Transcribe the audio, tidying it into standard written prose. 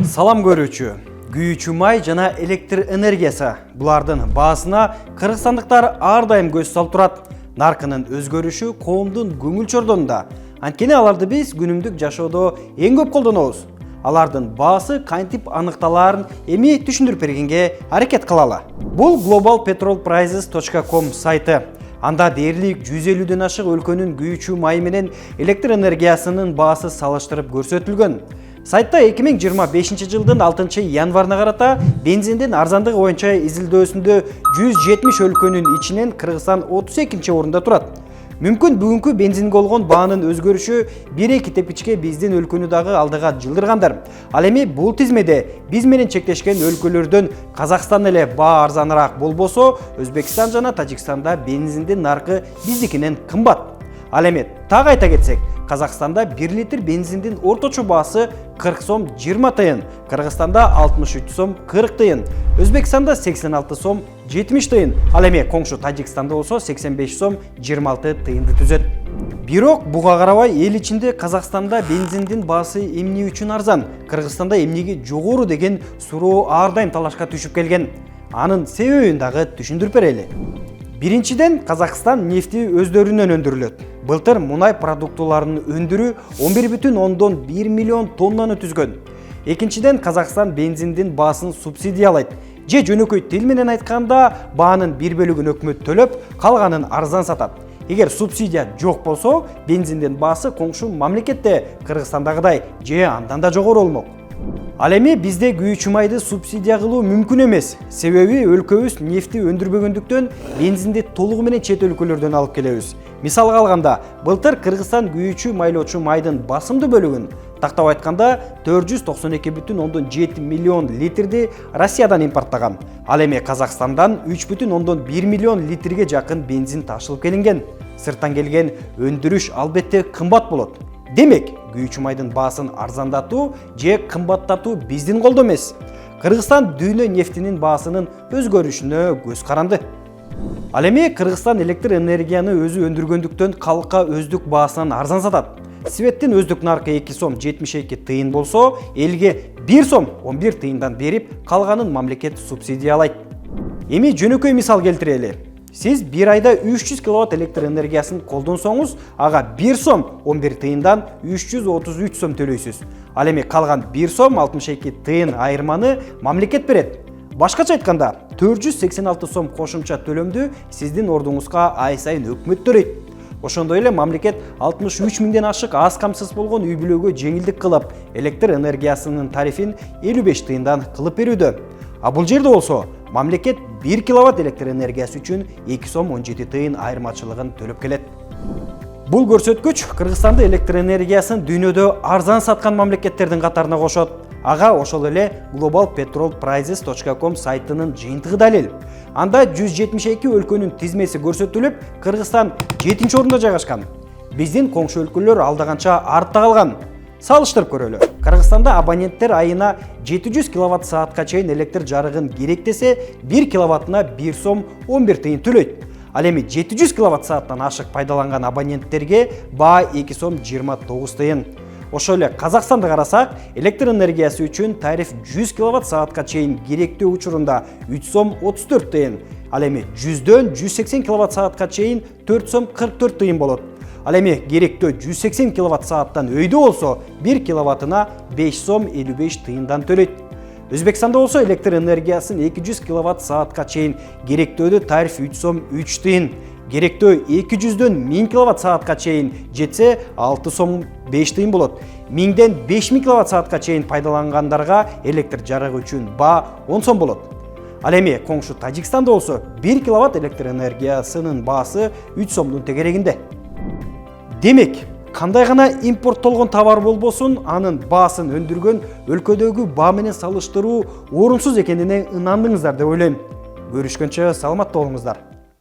Салам көрүүчү. Күйүүчү май жана электр энергиясы. Булардын баасына кыргызстандыктар ар дайым көз салып турат. Наркынын өзгөрүшү коомдун көңүл чордонунда. Анткени аларды биз күнүмдүк жашоодо эң көп колдонобуз. Алардын баасы кантип аныкталаарын эми түшүндүрүп бергенге аракет кылалы. Бул globalpetrolprices.com сайты. Анда дээрлик 150ден ашык өлкөнүн күйүүчү майы менен электр энергиясынын баасы салыштырып көрсөтүлгөн. Сайтта 2025 жылдын 6 январына карата бензиндин арзандыгы боюнча изилдөөсүндө 170 өлкөнүн ичинен Кыргызстан 32 орунда турат. Мүмкүн бүгүнкү бензинге болгон баанын өзгөрүшү 1-2 тепкичке биздин өлкөнү дагы алдыга жылдыргандар. Ал эми бул тизмеде биз менен чектешкен өлкөлөрдөн Казакстан эле баа арзаныраак болбосо, Өзбекстан жана Тажикстанда бензиндин наркы биздикинен кымбат. Ал эми так айта кетсек, Казакстанда 1 литр бензиндин орточо баасы 40 сом 20 тыйын, Кыргызстанда 63 сом 40 тыйын, Өзбекстанда 86 сом 70 тыйын, ал эми коңшу Тажикстанда болсо 85 сом 26 тыйынды түзөт. Бирок буга карабай эл ичинде Казакстанда бензиндин баасы эмне үчүн арзан, Кыргызстанда эмнеге жогору деген суроо ар дайым талашка түшүп келген. Анын себебин дагы түшүндүрүп берели. Биринчиден, Казакстан нефти өздөрүнөн өндүрүлөт. Былтыр мунай продуктуларынын өндүрүү 11,1 миллион тоннаны түзгөн. Экинчиден, Казакстан бензиндин баасын субсидиялайт. Же жөнөкөй тил менен айтканда, баанын бир бөлүгүн өкмөт төлөп, калганын арзан сатат. Эгер субсидия жок болсо, бензиндин баасы коңшу мамлекетте Кыргызстандагыдай же андан да жогору болмок. Ал эми бизде күйүүчү майды субсидия кылуу мүмкүн эмес. Себеби өлкөбүз нефти өндүрбөгөндүктөн бензинди толугу менен чет өлкөлөрдөн алып келебиз. Мисалга алганда, былтыр Кыргызстан күйүүчү майлоочу майдын басымдуу бөлүгүн, тактап айтканда 492,7 миллион литрди Россиядан импорттаган. Ал эми Казакстандан 3,1 миллион литрге жакын бензин ташылып келинген. Сырттан келген өндүрүш албетте кымбат болот. Демек, күйүүчү майдын баасын арзандатуу же кымбаттатуу биздин колдо эмес. Кыргызстан дүйнө нефтинин баасынын өзгөрүшүнө көз каранды. Ал эми Кыргызстан электр энергияны өзү өндүргөндүктөн калкка өздүк баасынан арзан сатат. Светтин өздүк наркы 2 сом 72 тыйын болсо, элге 1 сом 11 тыйындан берип, калганын мамлекет субсидиялайт. Эми жөнөкөй мисал келтирели. Сиз bir айда 300 киловатт электр энергиясын колдонсоңуз, ага 1 сом 11 тыйындан 333 сом төлөйсүз. Ал эми калган 1 сом 62 тыйын айырманы мамлекет берет. Башкача айтканда, 486 сом кошумча төлөмдү сиздин ордуңузга ай сайын өкмөт төлөйт. Ошондой эле мамлекет 63 миңден ашык аз камсыз болгон үй бүлөгө жеңилдик кылып, электр энергиясынын тарифин 55 тыйындан кылып берүүдө. А бул жерде болсо, мамлекет 1 киловатт электр энергиясы үчүн 2 сом 17 тыйын айырмачылыгын төлөп келет. Бул көрсөткүч Кыргызстанды электр энергиясын дүйнөдө арзан саткан мамлекеттердин катарына кошот. Ага ошол эле globalpetrolprices.com сайтынын жыйынтыгы далил. Анда 172 өлкөнүн тизмеси көрсөтүлүп, Кыргызстан 7-чи орунда жайгашкан. Биздин коңшу өлкөлөр алдаганча артта калган. Салыштырып көрөлү. Кыргызстанда абоненттер айына 700 киловатт саатка чейин электр жарыгын керектесе, 1 киловаттына 1 сом 11 тыйын төлөйт. Ал эми 700 киловатт сааттан ашык пайдаланган абоненттерге баа 2 сом 29 тыйын. Ошол эле Казакстанды карасак, электр энергиясы үчүн тариф 100 киловатт саатка чейин керектүү учурунда 3 сом 34 тыйын. Ал эми 100дөн 180 киловатт саатка чейин 4 сом 44 тыйын болот. Ал эми керектөө 180 киловатт сааттан өйдө болсо, 1 киловаттына 5 сом 55 тыйындан төлөйт. Өзбекстанда болсо электр энергиясын 200 киловатт саатка чейин керектөөдө тариф 3 сом 3 тыйын. Керектөө 200дөн 1000 киловатт саатка чейин жетсе 6 сом 5 тыйын болот. 1000ден 5000 киловатт саатка чейин пайдалангандарга электр жарыгы үчүн баа 10 сом болот. Ал эми коңшу Тажикстанда болсо 1 киловатт электр энергиясынын баасы 3 сомдун тегерегинде. Демек, кандай гана импорттолгон товар болбосун, анын баасын өндүргөн өлкөдөгү баа менен салыштыруу орунсуз экенине ынандыңыздар деп ойлойм. Көрүшкөнчө саламатта болуңуздар.